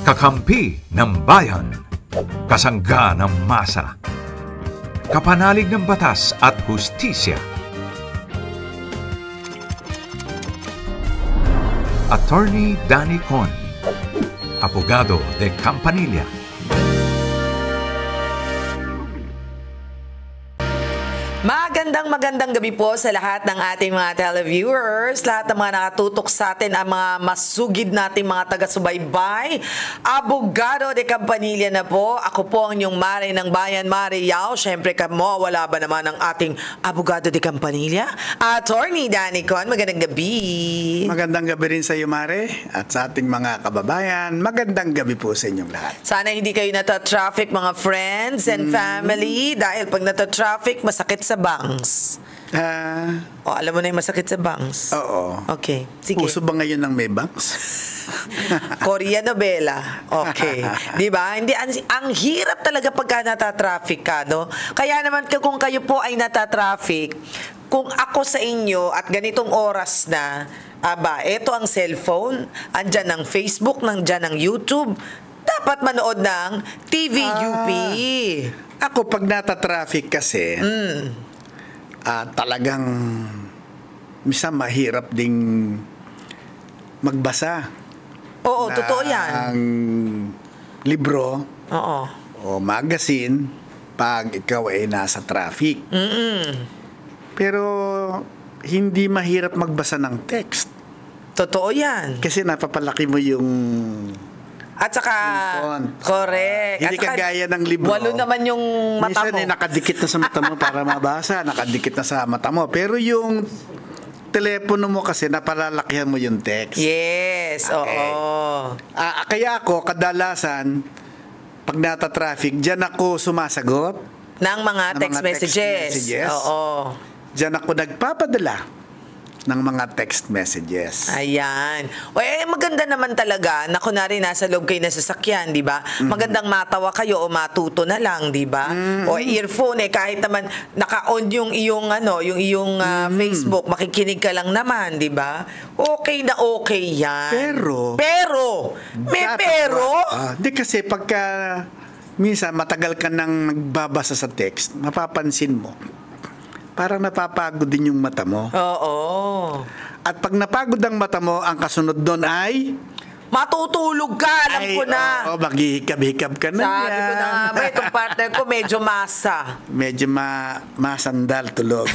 Kakampi ng bayan, kasangga ng masa, kapanalig ng batas at hustisya. Attorney Danny Con, abogado de Campanilla. Magandang gabi po sa lahat ng ating mga televiewers, lahat ng mga nakatutok sa atin, ang mga masugid nating mga taga-subaybay. Abogado de Campanilla na po. Ako po ang inyong Mare ng Bayan, Mare Yao. Siyempre kamo, wala ba naman ang ating Abogado de Campanilla? Attorney Danny Con, magandang gabi. Magandang gabi rin sa iyo, Mare, at sa ating mga kababayan. Magandang gabi po sa inyong lahat. Sana hindi kayo nata-traffic mga friends and family, dahil pag nata-traffic, masakit sa bangs. Alam mo na yung masakit sa bangs? Oo. Okay, sige. Uso ba ngayon ng may bangs? Korean novela. Okay. Di ba? Hindi, ang hirap talaga pagka natatraffic ka, no? Kaya naman kung kayo po ay natatraffic, kung ako sa inyo at ganitong oras na, eto ang cellphone, andyan ang Facebook, nandyan ang YouTube, dapat manood ng TVUP. Ako, pag natatraffic kasi, talagang minsan mahirap ding magbasa. Oo, totoo yan. Ang libro Oo. o magazine pag ikaw ay nasa traffic. Pero hindi mahirap magbasa ng text. Totoo yan. Kasi napapalaki mo yung At saka, font. correct. Hindi At saka, kagaya ng libro. 8 naman yung mata minsan mo. nakadikit na sa mata mo para mabasa, nakadikit na sa mata mo. Pero yung telepono mo kasi napalalakihan mo yung text. Yes, Okay. oo. Kaya ako, kadalasan, pag nata-traffic, dyan ako sumasagot. Ng mga text messages. Oo. Dyan ako nagpapadala ng mga text messages. Ayan. Maganda naman talaga na kunwari nasa loob kayo na sasakyan, di ba? Magandang matawa kayo o matuto na lang, di ba? O earphone, kahit naman naka-on yung iyong, Facebook, makikinig ka lang naman, di ba? Okay na okay yan. May pero? Hindi kasi pagka minsan matagal ka nang nagbabasa sa text, mapapansin mo, parang napapagod din yung mata mo. Oo. At pag napagod ang mata mo, ang kasunod doon ay matutulog ka, alam ko na. Oo, maghihikab-hikab ka na Sabi yan. ko na nga ba, itong partner ko medyo masa. Medyo masandal tulog.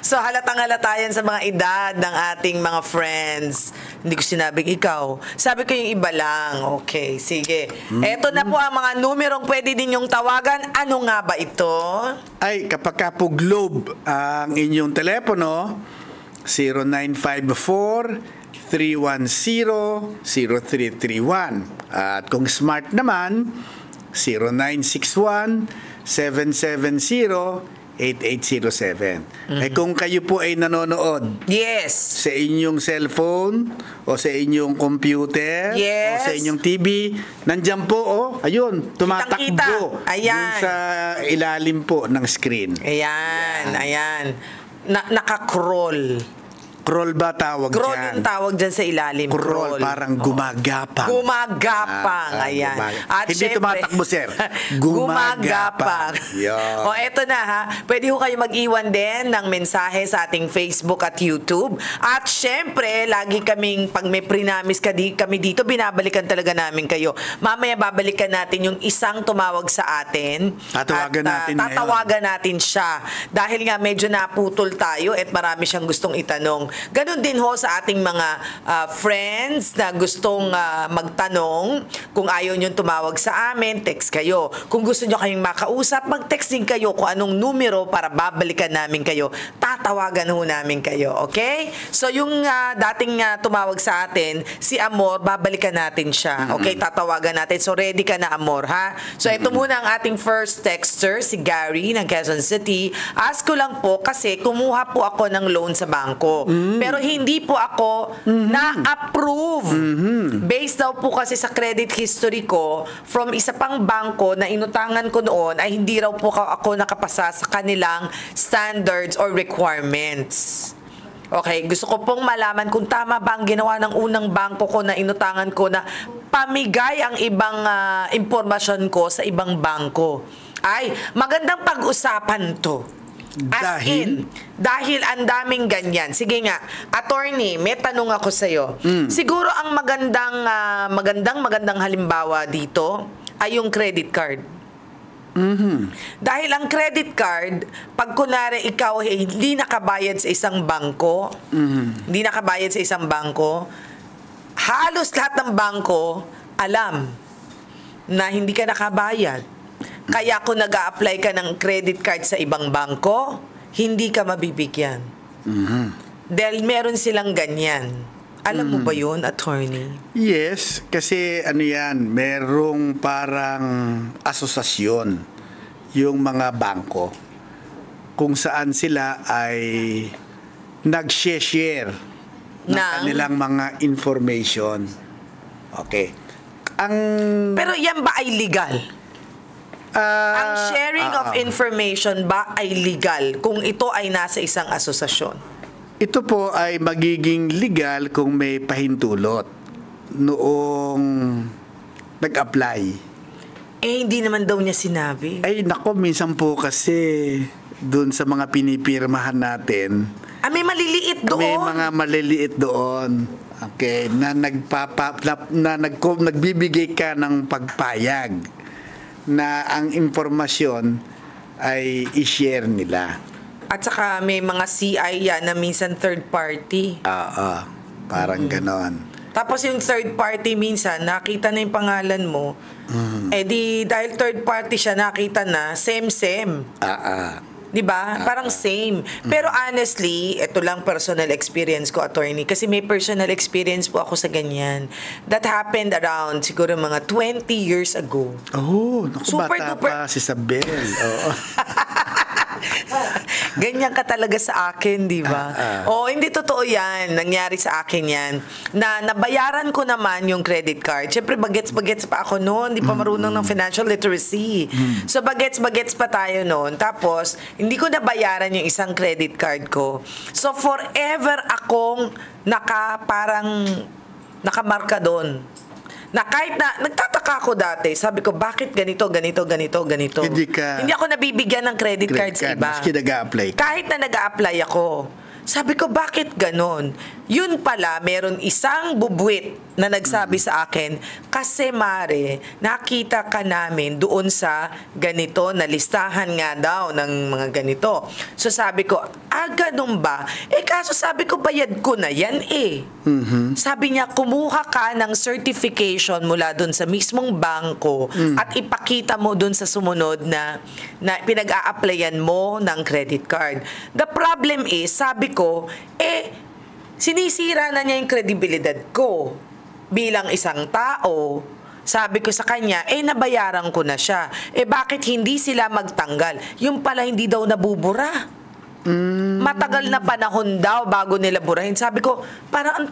So halatang-halata yan sa mga edad ng ating mga friends. Hindi ko sinabing ikaw. Sabi ko yung iba lang. Okay, sige. Eto na po ang mga numerong pwede ninyong tawagan. Ano nga ba ito? Ay, kapag ka po Globe ang inyong telepono, 0954-310-0331. At kung smart naman, 0961-770-8807. Kung kayo po ay nanonood Yes. sa inyong cellphone o sa inyong computer Yes. o sa inyong TV, nandyan po, ayun, tumatakbo Kitang-kita. Ayan. dun sa ilalim po ng screen. Ayan. Naka-crawl. Crawl ba tawag Crawl dyan? yung tawag dyan sa ilalim. Crawl, parang gumagapang. Gumagapang. Ayan. At Hindi syempre, tumatakbo, sir. Gumagapang. Yan. Eto na ha. Pwede ho kayo mag-iwan din ng mensahe sa ating Facebook at YouTube. At syempre, lagi kaming, pag may prinamis kami dito, binabalikan talaga namin kayo. Mamaya babalikan natin yung isang tumawag sa atin. Tatawagan natin siya. Dahil nga medyo naputol tayo at marami siyang gustong itanong. Ganon din ho sa ating mga friends na gustong magtanong. Kung ayaw nyo tumawag sa amin, text kayo. Kung gusto nyo kayong makausap, mag-text din kayo kung anong numero para babalikan namin kayo. Tatawagan ho namin kayo. Okay? So yung dating tumawag sa atin, si Amor, babalikan natin siya. Okay? Tatawagan natin. So ready ka na, Amor, ha? So ito muna ang ating first texter, si Gary ng Quezon City. Ask ko lang po kasi kumuha po ako ng loan sa bangko. Pero hindi po ako na-approve. Based daw po kasi sa credit history ko from isa pang bangko na inutangan ko noon ay hindi raw po ako nakapasa sa kanilang standards or requirements. Okay, gusto ko pong malaman kung tama ba ang ginawa ng unang bangko ko na inutangan ko na pamigay ang ibang impormasyon ko sa ibang bangko. Ay, magandang pag-usapan to. As Dahil? dahil ang daming ganyan. Sige nga, attorney, may tanong ako sa'yo. Siguro ang magandang halimbawa dito ay yung credit card. Dahil ang credit card, pag kunwari ikaw hindi nakabayad sa isang bangko, halos lahat ng bangko alam na hindi ka nakabayad. Kaya kung nag-a-apply ka ng credit card sa ibang bangko, hindi ka mabibigyan. Dahil meron silang ganyan. Alam mo ba yun, attorney? Yes, kasi ano yan, merong parang asosasyon yung mga bangko kung saan sila ay nag-share ng kanilang mga information. Okay. Pero yan ba ay legal? Ang sharing of information ba ay legal kung ito ay nasa isang asosasyon? Ito po ay magiging legal kung may pahintulot noong nag-apply. Hindi naman daw niya sinabi. Ay nako, minsan po kasi doon sa mga pinipirmahan natin, May maliliit doon. may mga maliliit doon. Okay, na nagbibigay ka ng pagpayag na ang impormasyon ay i-share nila. At saka may mga CI yan na minsan third party. Parang ganon. Tapos yung third party minsan, nakita na yung pangalan mo. Dahil third party siya, nakita na, same. Diba? Parang same. Pero honestly, ito lang personal experience ko, attorney. Kasi may personal experience po ako sa ganyan. That happened around siguro mga 20 years ago. Oh, naku, Super bata duper. pa si Sabel. Oo. Ganyan ka talaga sa akin, di ba? Hindi totoo yan. Nangyari sa akin yan. Na nabayaran ko naman yung credit card. Siyempre, bagets-bagets pa ako noon. Hindi pa marunong ng financial literacy. So, bagets-bagets pa tayo noon. Tapos, hindi ko nabayaran yung isang credit card ko. So, forever akong nakamarka doon. Na kahit na, nagtataka ako dati, sabi ko, bakit ganito? Hindi ako nabibigyan ng credit card sa iba. Maski nag-a-apply. Kahit na nag-a-apply ako. Sabi ko, bakit ganon? Yun pala, meron isang bubwit na nagsabi sa akin, kasi Mare, nakita ka namin doon sa ganito, na listahan nga daw ng mga ganito. So sabi ko, ganun ba? Kaso sabi ko, bayad ko na yan Sabi niya, kumuha ka ng certification mula doon sa mismong bangko at ipakita mo doon sa sumunod na pinag-a-applyan mo ng credit card. The problem is, sabi ko, sinisira na niya yung kredibilidad ko bilang isang tao. Sabi ko sa kanya, nabayaran ko na siya. Bakit hindi sila magtanggal? Yung pala hindi daw nabubura. Matagal na panahon daw bago nila burahin. Sabi ko, parang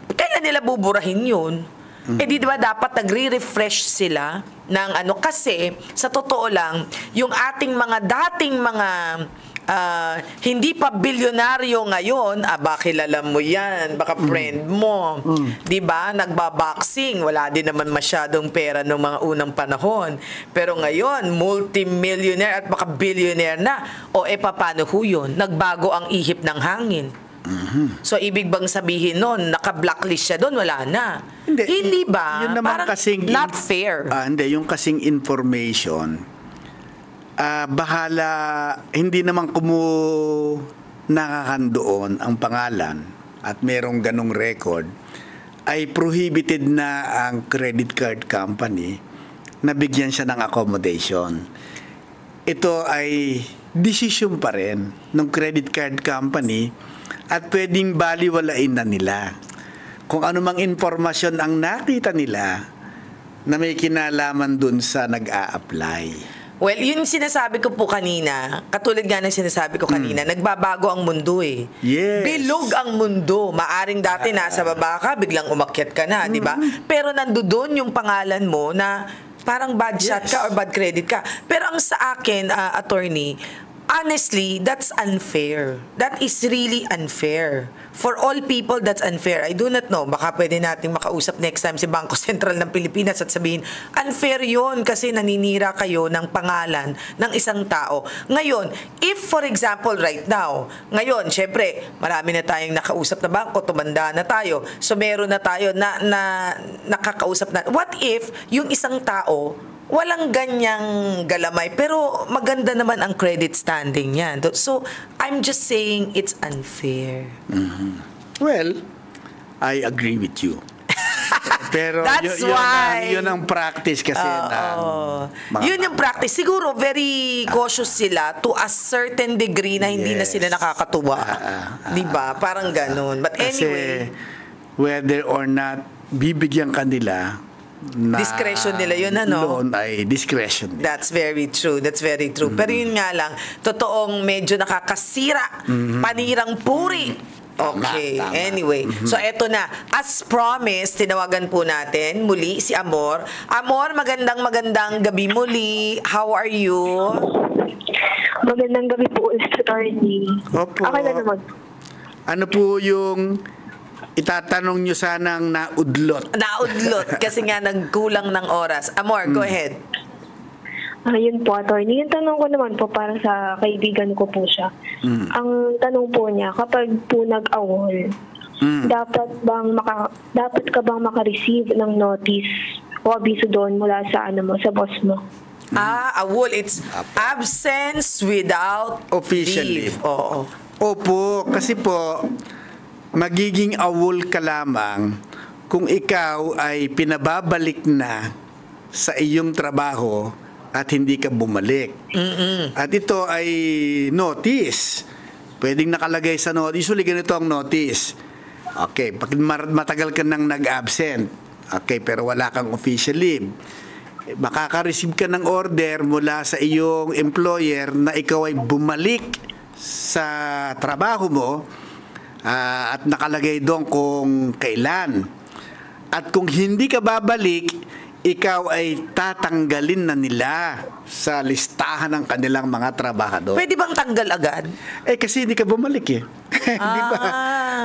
kailan nila buburahin yun? Di ba dapat nagre-refresh sila ng kasi sa totoo lang, yung ating mga dating mga hindi pa bilyonaryo ngayon, kilala mo yan, baka friend mo, di ba? Nagbaboxing, wala din naman masyadong pera noong mga unang panahon. Pero ngayon, multi-millionaire at baka billionaire na. Paano ho yun? Nagbago ang ihip ng hangin. So, ibig bang sabihin nun, naka-blacklist siya doon, wala na. Hindi ba? Yun naman parang kasing not fair. Hindi, yung kasing information, bahala, hindi naman nakakandoon ang pangalan at merong ganong record, ay prohibited na ang credit card company na bigyan siya ng accommodation. Ito ay decision pa rin ng credit card company at pwedeng baliwalain na nila kung anumang informasyon ang nakita nila na may kinalaman dun sa nag-a-apply. Well, yun sinasabi ko po kanina, katulad nga ng sinasabi ko kanina, nagbabago ang mundo Yes. Bilog ang mundo. Maaring dati nasa baba ka, biglang umakyat ka na, di ba? Pero nandoon yung pangalan mo na parang bad shot ka or bad credit ka. Pero ang sa akin, attorney, honestly, that's unfair. That is really unfair. For all people, that's unfair. I do not know. Baka pwede nating makausap next time si Bangko Sentral ng Pilipinas at sabihin, unfair yun kasi naninira kayo ng pangalan ng isang tao. Ngayon, if for example, right now, ngayon, syempre, marami na tayong nakausap na bangko, tumanda na tayo. So, meron na tayo na nakakausap na. What if yung isang tao, walang ganyang galamay, pero maganda naman ang credit standing niyan. So, I'm just saying it's unfair. Well, I agree with you. Pero That's why. yun ang practice kasi Yun yung practice. Siguro, very cautious sila to a certain degree na hindi na sila nakakatuwa. Diba? Parang ganun. But kasi anyway, whether or not bibigyan kanila na discretion nila yun, ano? loan ay discretion nila. That's very true. That's very true. Pero yun nga lang, totoong medyo nakakasira. Panirang puri. Okay. Tama. Anyway. So, eto na. As promised, tinawagan po natin muli si Amor. Amor, magandang gabi muli. How are you? Magandang gabi po ulit, attorney. Opo. Okay na naman. Ano po yung itatanong nyo sanang naudlot? Naudlot kasi nga nagkulang ng oras. Amor, go ahead. Yun po, attorney. Yung tanong ko naman po para sa kaibigan ko po siya. Ang tanong po niya, kapag po nag-awol, dapat ka bang maka-receive ng notice o abiso doon mula sa sa boss mo? Awol, it's absence without Official leave. leave. Oo. Opo, kasi po, magiging awol ka lamang kung ikaw ay pinababalik na sa iyong trabaho at hindi ka bumalik. At ito ay notice. Pwedeng nakalagay sa notice. Usually ganito ang notice. Okay, pag matagal ka nang nag-absent, okay, pero wala kang official leave, makaka-receive ka ng order mula sa iyong employer na ikaw ay bumalik sa trabaho mo, at nakalagay doon kung kailan. At kung hindi ka babalik, ikaw ay tatanggalin na nila sa listahan ng kanilang mga trabahador. Pwede bang tanggal agad? Kasi hindi ka bumalik Di ba?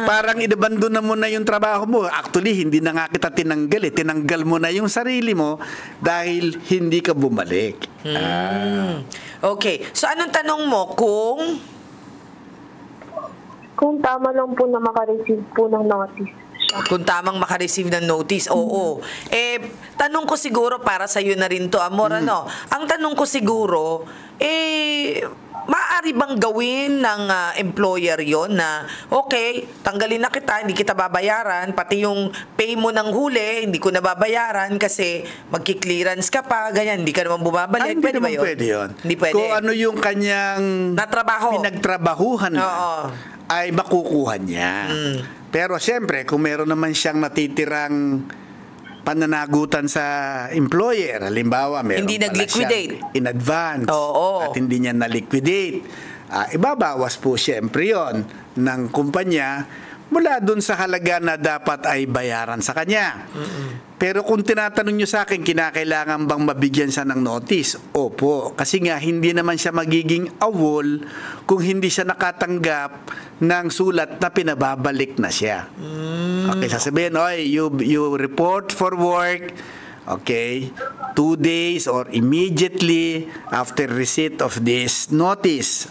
Parang inabandon na mo na yung trabaho mo. Actually, hindi na nga kita tinanggal Tinanggal mo na yung sarili mo dahil hindi ka bumalik. Okay. So, anong tanong mo Kung tama lang po na maka-receive po ng notice siya. Kung tamang makareceive ng notice, oo. Tanong ko siguro para sa'yo na rin to, Amor, ano? Ang tanong ko siguro, maaari bang gawin ng employer yon na, okay, tanggalin na kita, hindi kita babayaran, pati yung pay mo ng huli, hindi ko na babayaran kasi magki-clearance ka pa, ganyan, hindi ka naman bumabalik. Hindi Pwede ba naman yun? pwede yun. Hindi pwede. Kung ano yung kanyang Natrabaho. pinagtrabahuhan na, Oo. ay makukuha niya. Pero siyempre, kung meron naman siyang natitirang pananagutan sa employer, halimbawa, meron Hindi pala nag-liquidate. siyang in advance Oo. at hindi niya na-liquidate, ibabawas po siyempre yon ng kumpanya mula dun sa halaga na dapat ay bayaran sa kanya. Pero kung tinatanong nyo sa akin, kinakailangan bang mabigyan siya ng notice? Opo. Kasi nga, hindi naman siya magiging awol kung hindi siya nakatanggap ng sulat na pinababalik na siya. Okay, sasabihin, you report for work, okay, 2 days or immediately after receipt of this notice.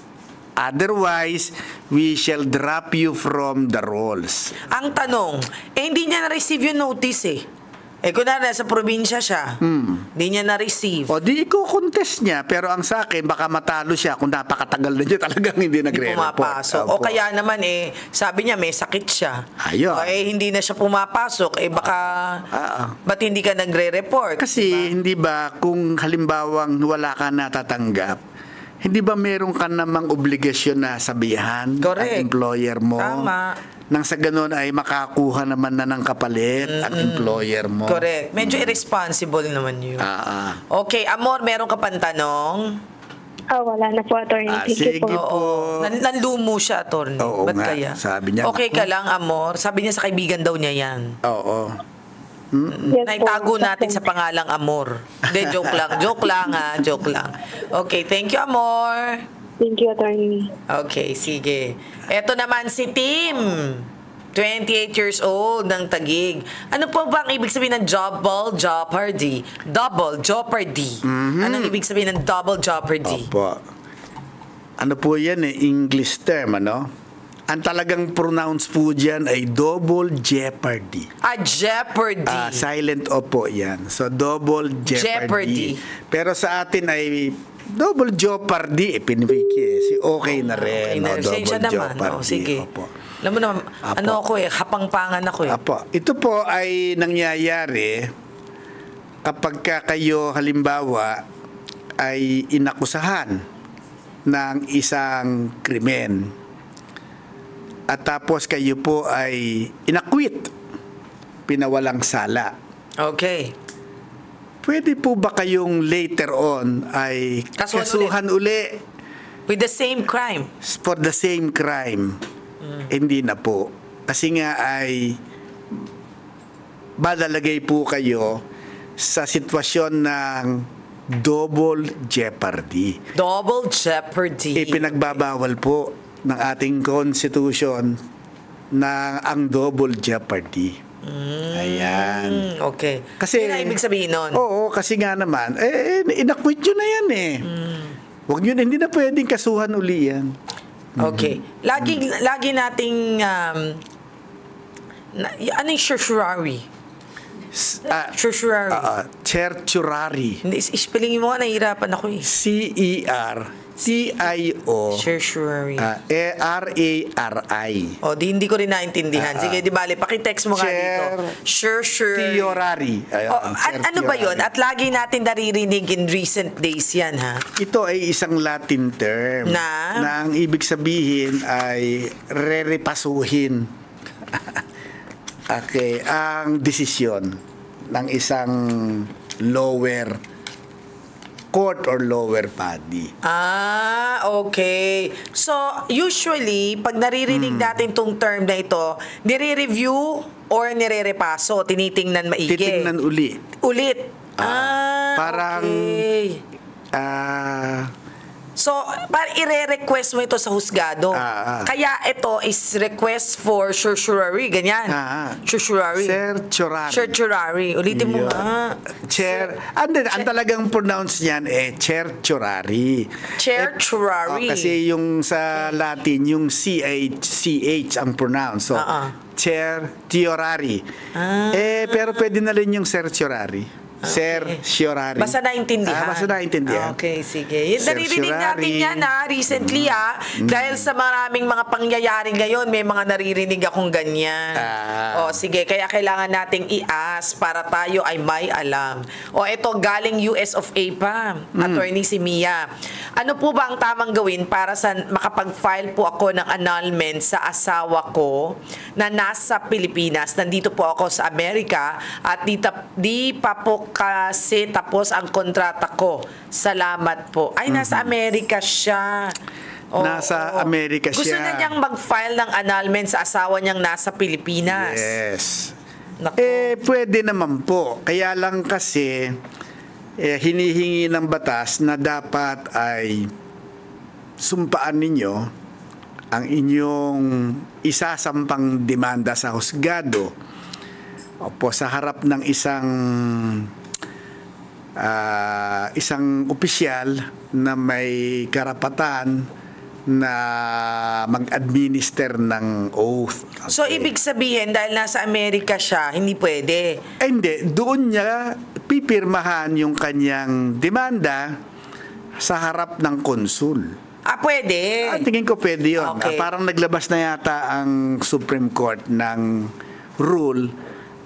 Otherwise, we shall drop you from the rolls. Ang tanong, hindi niya na-receive yung notice kunwari sa probinsya siya, hindi niya na-receive. O di i-contest niya, pero ang sa akin, baka matalo siya kung napakatagal na niya talagang hindi nagre-report. Pumapasok. O kaya naman, sabi niya may sakit siya. Ayun. O hindi na siya pumapasok, baka, ba't hindi ka nagre-report? Kasi, hindi ba, kung halimbawang wala ka natatanggap, hindi ba meron ka namang obligasyon na sabihan Correct. ang employer mo? Tama. Nang sa ganun ay makakuha naman na ng kapalit ang employer mo. Correct. Medyo irresponsible naman yun. Okay, Amor, meron ka pang tanong? Wala na po, attorney. Thank you sige po. po. Nanlumo siya, attorney. Oo Ba't nga. kaya? Sabi niya, okay ka lang, Amor. Sabi niya sa kaibigan daw niya yan. Oo. Yes, Naitago po. natin sa pangalang Amor. Hindi, joke lang. Joke lang. Okay, thank you, Amor. Thank you, attorney. Okay, sige. Eto naman si Tim. 28 years old ng Taguig. Ano po ba ang ibig sabihin ng double jeopardy? Double jeopardy. Anong ibig sabihin ng double jeopardy? Opo. Ano po yan English term, ano? Ang talagang pronounce po dyan ay double jeopardy. Jeopardy. Silent O po yan. So, double jeopardy. Pero sa atin ay double jeopardy. Si okay na rin. Okay na rin. Siya naman. Jeopardy. Sige. Opo. Alam mo naman, ano ako hapangpangan ako Apo. Ito po ay nangyayari kapag kayo halimbawa ay inakusahan ng isang krimen at tapos kayo po ay inakwit, pinawalang sala. Okay. Pwede po ba kayong later on ay kasuhan uli with the same crime? For the same crime? Hindi na po. Kasi nga ay madalagay po kayo sa sitwasyon ng double jeopardy. Double jeopardy. Ipinagbabawal po ng ating constitution na ang double jeopardy. Ayan. Okay. Kasi, yun ang ibig sabihin nun? Oo, kasi nga naman, inakwit yun na yan Huwag yun, hindi na pwedeng kasuhan uli yan. Okay. Lagi nating ano yung certiorari? Certiorari. Certiorari. Hindi, spellingin mo nga, nahihirapan ako CERTIO certiorari. RARI. Hindi ko rin naintindihan. Sige, di bale, pakitext mo nga dito. Certiorari. Ano ba yun? At lagi natin naririnig in recent days yan, ha? Ito ay isang Latin term na ang ibig sabihin ay rerepasuhin ang desisyon ng isang lower court or lower body. Okay. So, usually, pag naririnig natin tong term na ito, nire-review or nire-repaso, tinitingnan maigi. Titingnan ulit. Parang, okay. So, parang i-request mo ito sa husgado. Kaya ito is request for certiorari, ganyan. Certiorari. Certiorari. Ulitin mo nga. Ang talagang pronounce niyan certiorari. Certiorari. Kasi yung sa Latin, yung CH ang pronounce. So, certiorari. Pero pwede na rin yung certiorari. Certiorari. Basta naintindihan. Okay, sige. Naririnig natin yan recently dahil sa maraming mga pangyayari ngayon, may mga naririnig akong ganyan. Sige, kaya kailangan nating i-ask para tayo ay may alam. Ito galing US of A pa, attorney si Mia. Ano po ba ang tamang gawin para sa makapag-file po ako ng annulment sa asawa ko na nasa Pilipinas? Nandito po ako sa Amerika at di pa po kasi tapos ang kontrata ko. Salamat po. Ay, nasa Amerika siya. Nasa Amerika siya. Gusto na niyang mag-file ng annulment sa asawa niyang nasa Pilipinas. Yes. Pwede naman po. Kaya lang kasi hinihingi ng batas na dapat ay sumpaan ninyo ang inyong isasampang demanda sa husgado sa harap ng isang opisyal na may karapatan na mag-administer ng oath. So, ibig sabihin, dahil nasa Amerika siya, hindi pwede? Hindi. Doon niya pipirmahan yung kanyang demanda sa harap ng konsul. Pwede? Tingin ko pwede yun. Okay. Parang naglabas na yata ang Supreme Court ng rule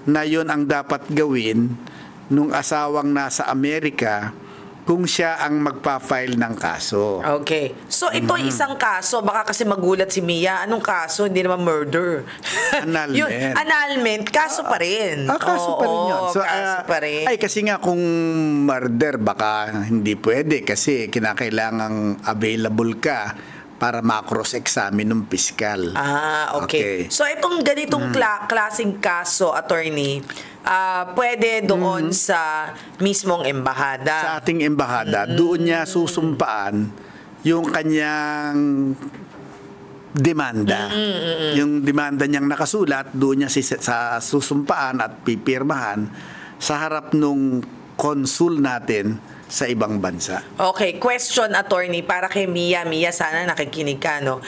na yun ang dapat gawin nung asawang nasa Amerika kung siya ang magpa-file ng kaso. Okay. So, ito isang kaso. Baka kasi magulat si Mia. Anong kaso? Hindi naman murder. Annulment. Annulment. Kaso pa rin. Kaso pa rin yun. So, kaso pa rin. Kasi nga kung murder, baka hindi pwede kasi kinakailangang available ka para ma-cross-examine ng piskal. Okay. So, itong ganitong klaseng kaso, attorney, pwede doon sa mismong embahada. Sa ating embahada, doon niya susumpaan yung kanyang demanda. Yung demanda niyang nakasulat, doon niya sa susumpaan at pipirmahan sa harap nung konsul natin sa ibang bansa. Okay, question, attorney, para kay Mia. Mia, sana nakikinig ka, no?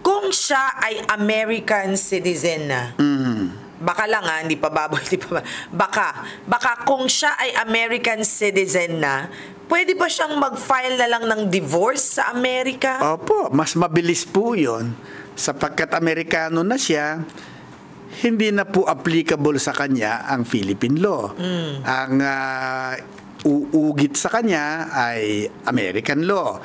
Kung siya ay American citizen na, baka lang hindi pa baboy, baka kung siya ay American citizen na, pwede ba siyang mag-file na lang ng divorce sa Amerika? Opo, mas mabilis po yun. Sapagkat Amerikano na siya, hindi na po applicable sa kanya ang Philippine law. Ang uugit sa kanya ay American law.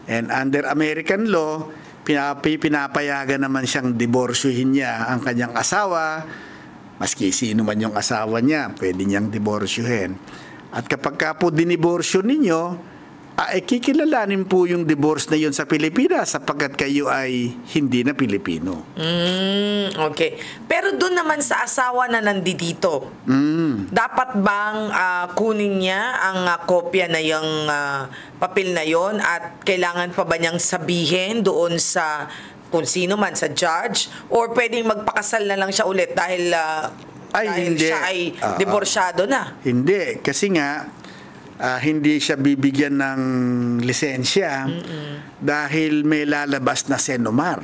And under American law, pinapayagan naman siyang diborsyohin niya ang kanyang asawa. Maski sino man yung asawa niya, pwede niyang diborsyohin. At kapag ka po diniborsyo ninyo, kikilalanin po yung divorce na yun sa Pilipinas sapagkat kayo ay hindi na Pilipino. Okay. Pero doon naman sa asawa na nandito, dapat bang kunin niya ang kopya na yung papel na yon at kailangan pa ba niyang sabihin doon sa kung sino man, sa judge, or pwedeng magpakasal na lang siya ulit dahil hindi. Siya ay diborsyado na? Hindi. Kasi nga, hindi siya bibigyan ng lisensya dahil may lalabas na senomar.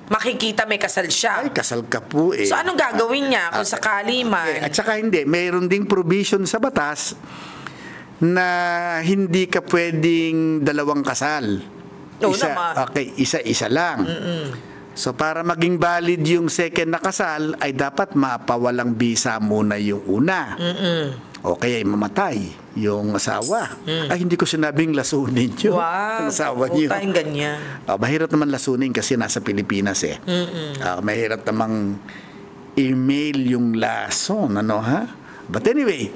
Makikita may kasal siya. Ay, kasal ka po eh. So, anong gagawin niya kung sakali man? At saka hindi, mayroon ding provision sa batas na hindi ka pwedeng dalawang kasal. Isa-isa lang. So, para maging valid yung second na kasal, ay dapat mapawalang bisa muna yung una. O kaya mamatay yung asawa. Ay, hindi ko sinabing lasunin yun. Wow. Ang asawa niyo. Ganyan. Mahirap naman lasunin kasi nasa Pilipinas eh. Mahirap namang email yung lason. Ano ha? But anyway,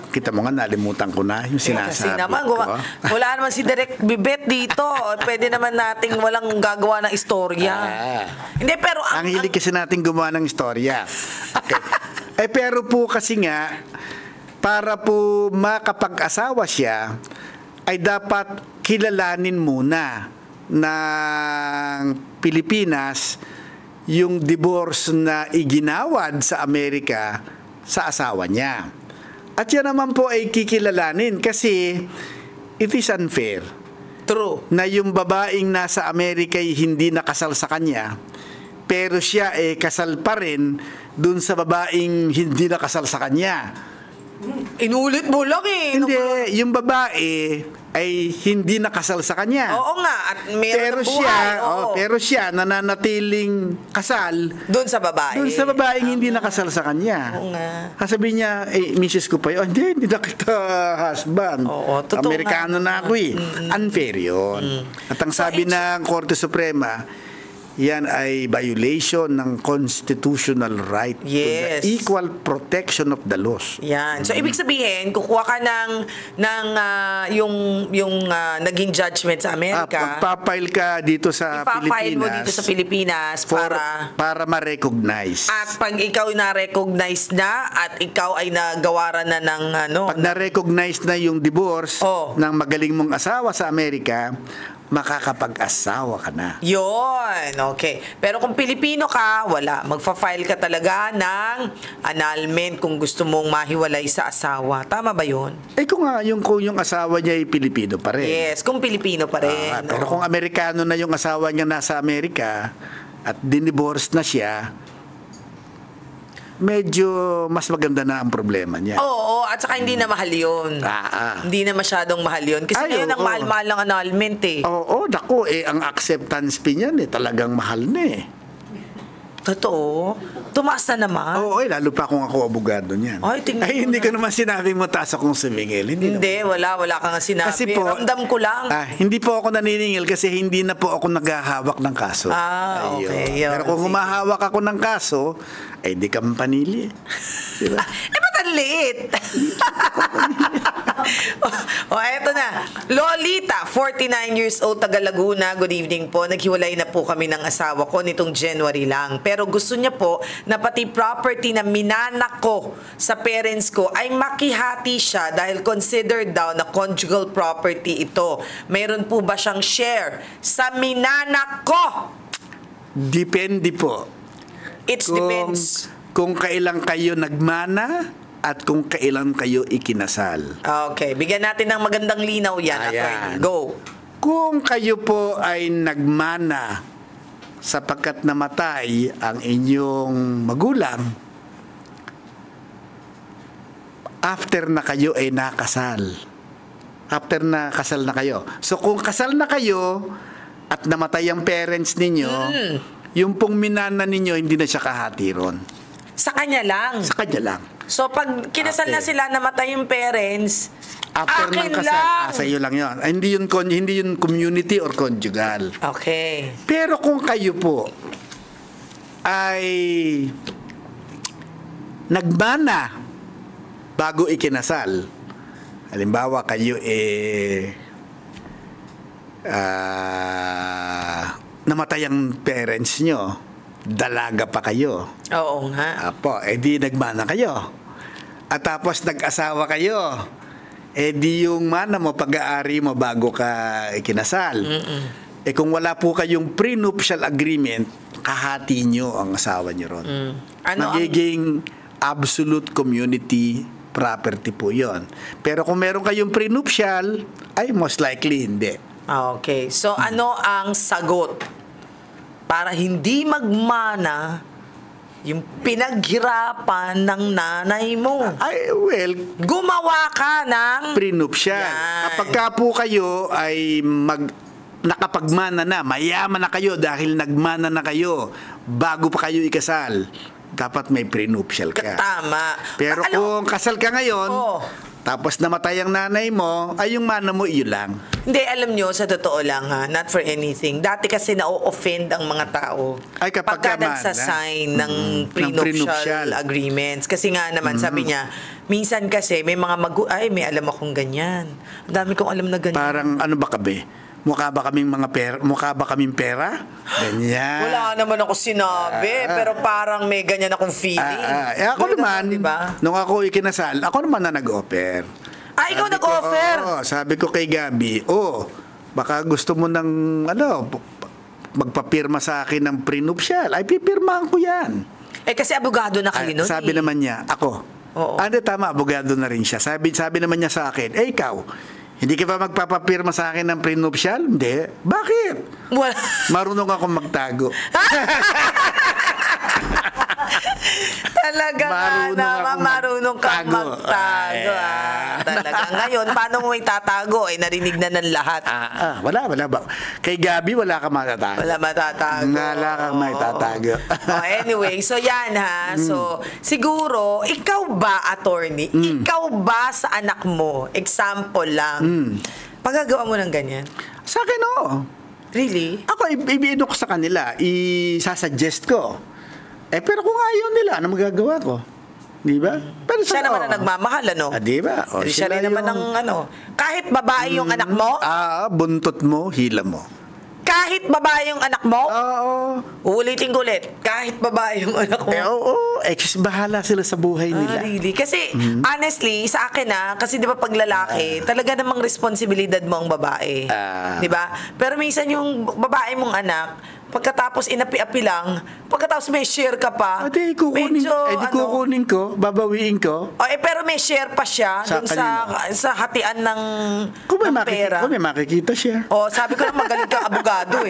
kita mo nga, nalimutan ko na yung sinasabi kasi naman, ko. wala naman si Direk Bibet dito. Pwede naman nating walang gagawa ng istorya. Hindi, pero ang hilig kasi natin gumawa ng istorya. Okay. Pero po kasi nga, para po makapag-asawa siya, ay dapat kilalanin muna ng Pilipinas yung divorce na iginawad sa Amerika sa asawa niya. At yan naman po ay kikilalanin kasi it is unfair. True. Na yung babaeng nasa Amerika ay hindi nakasal sa kanya, pero siya kasal pa rin dun sa babaeng hindi nakasal sa kanya. Inulit mo lang eh. Hindi, yung babae ay hindi nakasal sa kanya. Oo nga, at meron ng buhay. Pero siya nananatiling kasal doon sa babae. Doon sa babaeng hindi nakasal sa kanya. Oo nga. Sabi niya, misis ko pa yun, hindi na kita husband. Oo, totoo Amerikano na ako eh. Unfair yun. At ang sabi ng Korte Suprema, yan ay violation ng constitutional right to the equal protection of the laws. Yan. So, ibig sabihin, kukuha ka yung naging judgment sa Amerika. Magpapile ka dito sa Pilipinas. Ipapile mo dito sa Pilipinas para ma-recognize. At pag ikaw na-recognize na at ikaw ay nagawaran na ng pag na-recognize na yung divorce ng magaling mong asawa sa Amerika, makakapag-asawa ka na. Yun, okay. Pero kung Pilipino ka, wala. Magfa-file ka talaga ng annulment kung gusto mong mahiwalay sa asawa. Tama ba yun? Kung yung asawa niya ay Pilipino pa rin. Yes, kung Pilipino pa rin. Pero kung Amerikano na yung asawa niya nasa Amerika at dinivorce na siya, medyo mas maganda na ang problema niya. Oo, at saka hindi na mahal yun. Hindi na masyadong mahal yun. Kasi ngayon ang mahal-mahal ng annulment eh. Oo, naku, ang acceptance fee niyan talagang mahal na eh. Totoo? Tumaas na naman? Oo, lalo pa kung ako abogado niyan. Ay, hindi ko naman sinabing mataas akong sumingil. Hindi, wala ka nga sinabi. Kasi po, ramdam ko lang. Hindi po ako naniningil kasi hindi na po ako naghahawak ng kaso. Okay. Pero kung humahawak ako ng kaso, di ka mampanili. Diba? Ba't ang liit? Eto na. Lolita, 49 years old, taga Laguna. Good evening po. Naghiwalay na po kami ng asawa ko nitong January lang. Pero gusto niya po na pati property na minanak ko sa parents ko ay makihati siya dahil considered daw na conjugal property ito. Mayroon po ba siyang share sa minanak ko? Depende po. It depends. Kung kailan kayo nagmana at kung kailan kayo ikinasal. Okay, bigyan natin ng magandang linaw yan. Ayan. Attorney. Go. Kung kayo po ay nagmana sapagkat namatay ang inyong magulang, after na kayo ay nakasal. After na kasal na kayo. So kung kasal na kayo at namatay ang parents ninyo, yung pong minana ninyo, hindi na siya kahati ron. Sa kanya lang. Sa kanya lang. So, pag kinasal na sila, namatay yung parents, After ng akin kasal, lang. sa iyo lang yun. Hindi yun community or conjugal. Okay. Pero kung kayo po ay nagmana bago ikinasal, halimbawa kayo namatay ang parents nyo, dalaga pa kayo. Oo nga. Apo, di nagmana kayo. At tapos nag-asawa kayo. Di yung mana mo, pag-aari mo bago ka ikinasal. Kung wala po kayong prenuptial agreement, kahati nyo ang asawa nyo ron. Magiging absolute community property po yon. Pero kung meron kayong prenuptial, ay most likely hindi. Okay. So, ano ang sagot? Para hindi magmana yung pinaghirapan ng nanay mo. Ay, well, Gumawa ka ng prenuptial. Yan. Kapag ka po kayo ay nakapagmana na, mayaman na kayo dahil nagmana na kayo bago pa kayo ikasal, dapat may prenuptial ka. Tama. Pero kung kasal ka ngayon, tapos namatay ang nanay mo, ay yung mana mo, iyo lang. Hindi, alam nyo, sa totoo lang ha, not for anything. Dati kasi na-offend ang mga tao. Ay, kapag pagka ka nagsasign ng ng prenuptial prenuptial agreements. Kasi nga naman, sabi niya, minsan kasi may mga may alam akong ganyan. Ang dami kong alam na ganyan. Parang ano ba kabe? Mukha ba kaming pera? Ganyan. Wala naman ako sinabi, pero parang may ganyan akong feeling. Ako naman, diba? nung ako ikinasal, ako naman na nag-offer. Ikaw nag-offer? Sabi ko kay Gabi, baka gusto mo ng, magpapirma sa akin ng prenuptial. Ay, pipirmahan ko yan. Kasi abogado na kayo nun. Sabi naman niya, ako. Oo. Tama, abogado na rin siya. Sabi naman niya sa akin, ikaw, hindi ka ba magpapapirma sa akin ng prenuptial? Hindi. Bakit? Wala. Marunong akong magtago. Talaga marunong kang magtago. Talaga. Ngayon, paano mo itatago? Narinig na ng lahat. Wala. Kay Gabi, wala ka matatago. Wala matatago. Wala kang matatago. Anyway, so yan ha. So, siguro, ikaw ba, attorney? Ikaw ba sa anak mo? Example lang. Pagagawa mo ng ganyan? Sa akin, oo. Really? Ako, ibiino ko sa kanila. Isasuggest ko. Pero kung ayaw nila, ano magagawa ko? Di ba? Pero siya naman ang nagmamahal, ano? Di ba? Siya rin naman ang, kahit babae yung anak mo? Buntot mo, hila mo. Kahit babae yung anak mo? Oo. Uulitin ko ulit. Kahit babae yung anak mo? Oo. Bahala sila sa buhay nila. Really? Kasi, honestly, sa akin kasi di ba pag lalaki, talaga namang responsibilidad mo ang babae. Di ba? Pero minsan yung babae mong anak, pagkatapos inapi-api lang, pagkatapos may share ka pa. Kukunin ko, babawiin ko. Pero may share pa siya dun sa hatian ng pera. Kung may makikita siya. Sabi ko na magaling kang abogado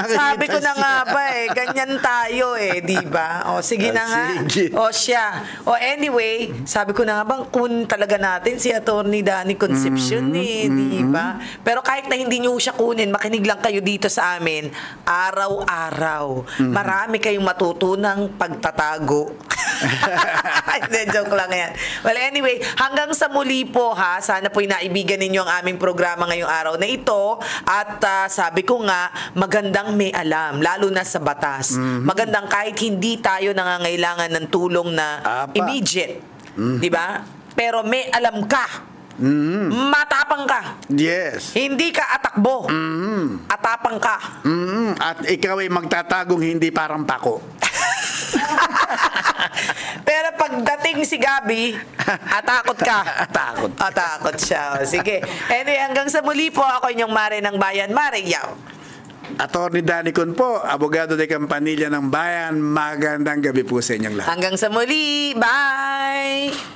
Sabi ko na nga ba ganyan tayo di ba? Sige na nga. Siya. Anyway, sabi ko na nga bang kun talaga natin si Attorney Danny Concepcion di ba? Pero kahit na hindi niyo siya kunin, makinig lang kayo dito sa amin. Araw-araw. Marami kayong matutunang pagtatago. Hindi, joke lang yan. Well, anyway, hanggang sa muli po sana po'y naibigan ninyo ang aming programa ngayong araw na ito. At sabi ko nga, magandang may alam, lalo na sa batas. Magandang kahit hindi tayo nangangailangan ng tulong na immediate. Di ba? Pero may alam ka Matapang ka. Yes. Hindi ka atakbo. Atapang ka. At ikaw ay magtatagong hindi parang pako. Pero pagdating si Gabi, atakot ka. Atakot. Atakot siya. Sige. Anyway, hanggang sa muli po, ako inyong Mare ng Bayan. Mare, yaw. Attorney Danny Con po, abogado de Campanilla ng Bayan. Magandang gabi po sa inyong lahat. Hanggang sa muli. Bye!